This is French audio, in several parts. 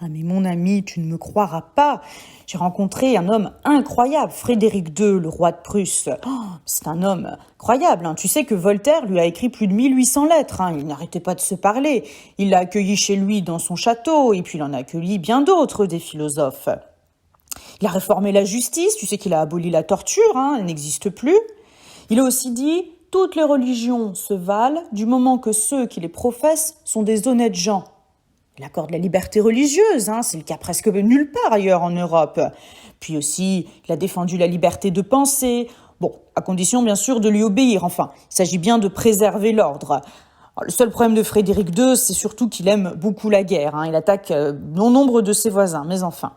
mais mon ami, tu ne me croiras pas. J'ai rencontré un homme incroyable, Frédéric II, le roi de Prusse. Oh, c'est un homme incroyable. Hein. Tu sais que Voltaire lui a écrit plus de 1800 lettres. Hein. Il n'arrêtait pas de se parler. Il l'a accueilli chez lui dans son château, et puis il en a accueilli bien d'autres, des philosophes. Il a réformé la justice. Tu sais qu'il a aboli la torture. Hein. Elle n'existe plus. Il a aussi dit « Toutes les religions se valent du moment que ceux qui les professent sont des honnêtes gens ». Il accorde la liberté religieuse, c'est le cas presque nulle part ailleurs en Europe. Puis aussi, il a défendu la liberté de penser, à condition bien sûr de lui obéir. Enfin, il s'agit bien de préserver l'ordre. Alors, le seul problème de Frédéric II, c'est surtout qu'il aime beaucoup la guerre. Il attaque bon nombre de ses voisins, mais enfin.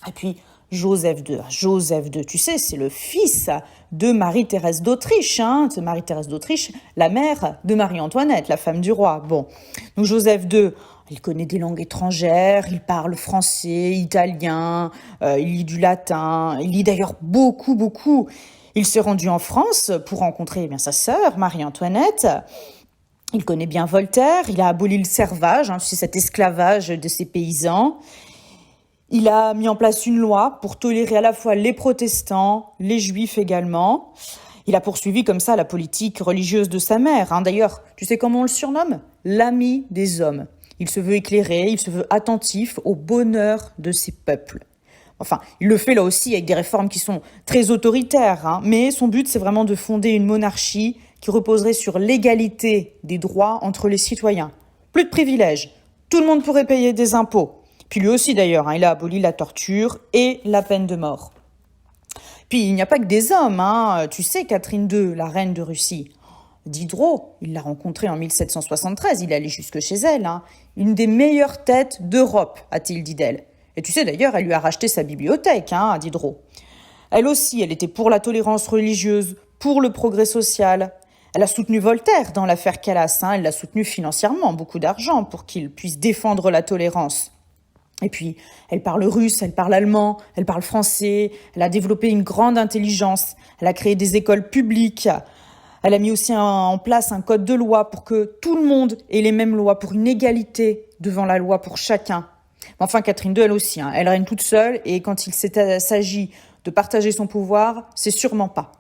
Et puis, Joseph II, tu sais, c'est le fils de Marie-Thérèse d'Autriche, Marie-Thérèse d'Autriche, la mère de Marie-Antoinette, la femme du roi. Donc Joseph II, il connaît des langues étrangères, il parle français, italien, il lit du latin, il lit d'ailleurs beaucoup. Il s'est rendu en France pour rencontrer sa sœur, Marie-Antoinette. Il connaît bien Voltaire, il a aboli le servage, c'est cet esclavage de ces paysans. Il a mis en place une loi pour tolérer à la fois les protestants, les juifs également. Il a poursuivi comme ça la politique religieuse de sa mère. D'ailleurs, tu sais comment on le surnomme ? L'ami des hommes. Il se veut éclairé, il se veut attentif au bonheur de ses peuples. Enfin, il le fait là aussi avec des réformes qui sont très autoritaires, mais son but, c'est vraiment de fonder une monarchie qui reposerait sur l'égalité des droits entre les citoyens. Plus de privilèges, tout le monde pourrait payer des impôts. Puis lui aussi d'ailleurs, il a aboli la torture et la peine de mort. Puis il n'y a pas que des hommes, tu sais, Catherine II, la reine de Russie. Diderot, il l'a rencontrée en 1773, il est allé jusque chez elle. Une des meilleures têtes d'Europe, a-t-il dit d'elle. Et tu sais d'ailleurs, elle lui a racheté sa bibliothèque, à Diderot. Elle aussi, elle était pour la tolérance religieuse, pour le progrès social. Elle a soutenu Voltaire dans l'affaire Calas, elle l'a soutenu financièrement, beaucoup d'argent pour qu'il puisse défendre la tolérance. Et puis, elle parle russe, elle parle allemand, elle parle français, elle a développé une grande intelligence, elle a créé des écoles publiques. Elle a mis aussi en place un code de loi pour que tout le monde ait les mêmes lois, pour une égalité devant la loi pour chacun. Enfin, Catherine II, elle aussi, elle règne toute seule et quand il s'agit de partager son pouvoir, c'est sûrement pas.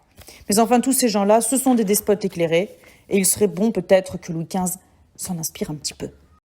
Mais enfin, tous ces gens-là, ce sont des despotes éclairés et il serait bon peut-être que Louis XV s'en inspire un petit peu.